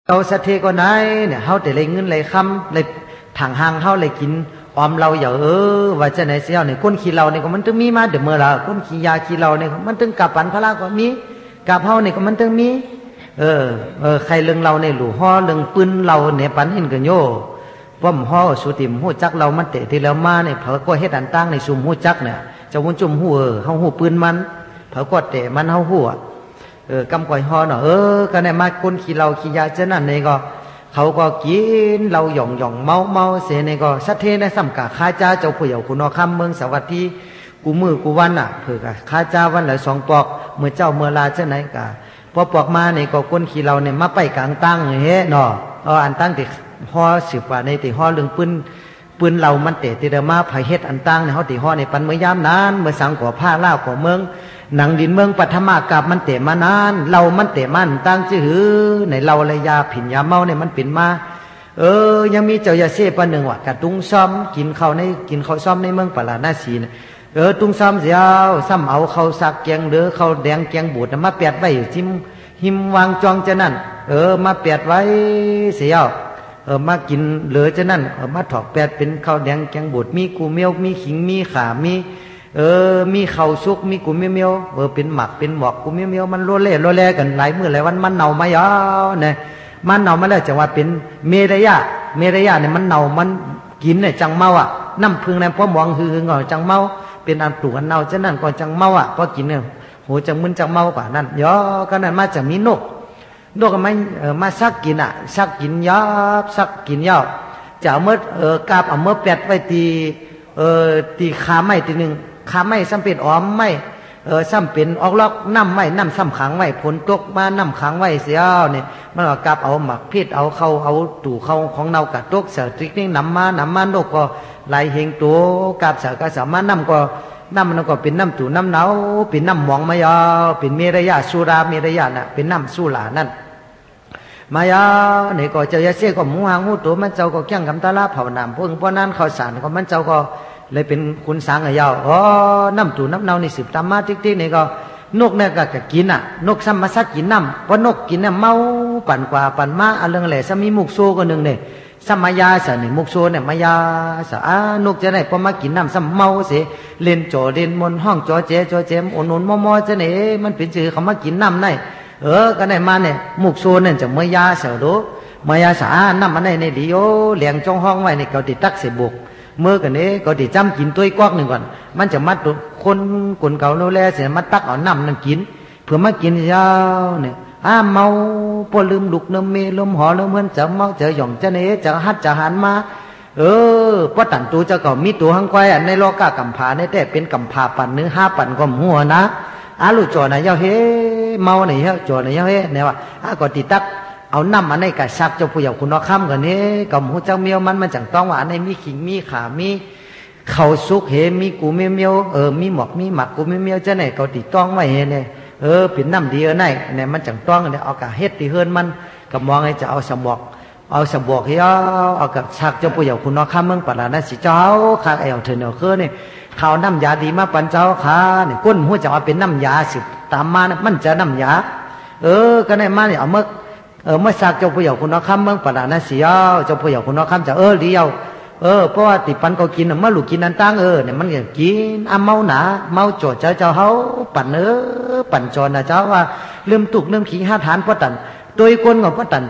เอาสัตเทก็ได้เนี่ยเขาแต่เลยเงินเลยคำเลยถังหางเขาเลยกินออมเราอย่าว่าจะไหนเสียเนี่ยก้นขี้เราเนี่ยก็มันต้องมีมาเดี๋ยวเมื่อละก้นขี้ยาขี้เราเนี่ยมันต้องกับปันพระก็มีกับเฮาเนี่ยก็มันต้องมีใครเรื่องเราเนี่ยหลู่ห่อเรื่องปืนเราเนี่ยปันหินกันโย่ป้อมห่อสุติมหูจักเรามันเตะที่แล้วมาเนี่ยเผอก็เฮ็ดอันตั้งในซุ่มหูจักเนี่ยจะวุ่นจุ่มหูเฮาหูปืนมันเผอก็เตะมันเฮาหูกำก่อยห่อเนาะก็ในมาก้นขี้เราขี้ยาเจ้านั่นเนี่ยก็เขาก็กินเราหย่องเมาเสเนี่ยก็สัตเทในสัมกะข้าจ้าเจ้าผู้ใหญ่คุณนอคำเมืองสวัสดีกูมือกูวันอ่ะเผื่อข้าจ้าวันละ2 ปอกเมื่อเจ้าเมื่อลาเจ้าไหนกะพอปอกมาเนี่ยก็ก้นขี้เราเนี่ยมาไปกลางตั้งเฮ้เนาะอันตั้งที่ห่อสืบว่าในที่ห่อเรื่องปืนเรามันเตะที่เดิมมาไผเฮ็ดอันตั้งเนี่ยเขาที่ห่อในปันเมื่อยามนั้นเมื่อสังก่อผ้าล่าก่อเมืองหนังดินเมืองปัทมากาบมันเตะมานานเรามันเตะมันตั้งจื้อในเราเลยยาผินยาเมาเนี่ยมันเป็นมายังมีเจ้ายาเซ่ปนหนึ่งว่ะกะตุ้งซ้อมกินข้าวซ้อมในเมืองปลาหน้าสีนะตุ้งซ้อมเสียวซ้ำเอาข้าวสักแกงหรือข้าวแดงแกงบูดมาแปดไว้จิ้มหิมวางจองจะนั่นมาแปดไว้เสียวมากินเหลือจะนั่นมาถอกแปดเป็นข้าวแดงแกงบูดมีกูเมียวมีขิงมีขามีข้าวซุกมีกูเมียวเป็นหมักเป็นหมอกกูเมียวมันโลเล่กันหลายมื้อหลายวันมันเน่ามายาวเนี่ยมันเน่ามาแล้วจังว่าเป็นเมรยะเนี่ยมันเน่ามันกินเนี่ยจังเมาอ่ะน้ำพึ่งเนี่ยพอมองหือๆก่อนจังเมาเป็นอันตุกอันเน่าฉะนั้นก่อนจังเมาอ่ะพอกินเนี่ยโหจังมึนจังเมากว่านั้นย่อก็นั่นมาจากมีนกก็ไม่มาซักกินอ่ะซักกินยอบซักกินยอบจะเอาเมื่อกาบเอาเมื่อแปดไว้ตีขาไม้ตีหนึ่งขาไม้ซ้ำเป็นอ้อมไม้ซ้ำเป็นออกล็อกน้ำไม้น้ำซ้ำขังไว้ผลตกมาน้ำขังไว้เสียเนี่ยมันก็กลับเอาหมักพิษเอาเข้าเอาตู่เข้าของเนากะตกเสือตริกนี่น้ำมานกก็ไหลเฮงตัวกับเสือก็สามารถน้ำมันก็เป็นน้ำตู่น้ำเนาเป็นน้ำหมองมายาเป็นเมรยาสุราเมรยาน่ะเป็นน้ำสุรานั่นมายาเนี่ยก็เจ้าเสียก็มูหางมูตัวมันเจ้าก็เกี่ยงกำตาลาเผาหนามพวกนั้นข้าวสารก็มันเจ้าก็เลยเป็นคุณสางไอ้ยาวน้ำตู่น้ำเนาในสืบตามมาติ๊กนี่ก็นกเนี่ยก็กินอ่ะนกซ้ำมาซักกินน้ำเพราะนกกินเนี่ยเมาปั่นกว่าปั่นมาอะไรเงี้ยซ้ำมีมุกโซก็หนึ่งเนี่ยซ้ำมายาสะเนี่ยมุกโซเนี่ยมายาสะนกจะไหนพอมากินน้ำซ้ำเมาเสียเล่นจ่อเล่นมนห้องจ่อเจมโอนมอจะเนี่ยมันเป็นชื่อเขามากินน้ำได้ก็ได้มาเนี่ยมุกโซเนี่ยจะมายาเสียดูมายาสะน้ำมันในดีโอเลี้ยงจ้องห้องไว้ในเกาติตักเสบุกเมื่อกันนี้ก็ติจำกินตัวกวักหนึ่งก่อนมันจะมัดคนเก่าโนแลเสียมัดตักเอาน้ำนั่งกินเพื่อมากินยาวเนี่ยเมาพอลืมลุกลืมเมลืมหอลืมเงินจะเมาจะหย่องจะเนจะฮัดจะหันมาพอตันตัวจะก็มีตัวหังไกวในโลกากำผาในแต่เป็นกำผาปั่นเนื้อ5 ปั่นก็หัวนะลูกจอนะยาวเฮเมาเนี่ยเฮจอนะยาวเฮเนี่ยว่าก็ติตักเอาน้ำอันในกะซักเจ้าผู้ใหญ่คุณนอค่ำกันนี้กับหูเจ้าเมียวมันจังต้องว่าอันในมีขิงมีขามีเข่าซุกเฮมีกูเมียวมีหมอกมีหมักกูเมียวจะไหนก็ติต้องไว้เฮเนี่ยเป็นน้ำดีไหนเนี่ยมันจังต้องเนี่ยเอากะเฮ็ดตีเฮิรนมันกับมองให้จะเอาสมบอกเฮียเอากับซักเจ้าผู้ใหญ่คุณนอค่ำเมืองปลาณสิเจ้าข้าเอวเธอเนาะคือเนี่ยข่าวน้ำยาดีมาปันเจ้าขาเนี่ยก้นหัวจะเอาเป็นน้ำยาสิตามมาเนี่ยมันจะน้ำยาก็ได้มาเนี่ยเอาเมื่อสักเจ้าผู้ใหญ่คุณนอคำเมืองปราณเสียวเจ้าผู้ใหญ่คุณนอคำจะเลี้ยวเพราะว่าติปันก็กินเมื่อลูกกินนันตั้งเนี่ยมันก็กินเมาหนาเมาโจดเจ้าเฮาปั่นปั่นจรนะเจ้าว่าลืมตุกลืมขี้5 ฐานพ่อตันโดยคนของพ่อตัน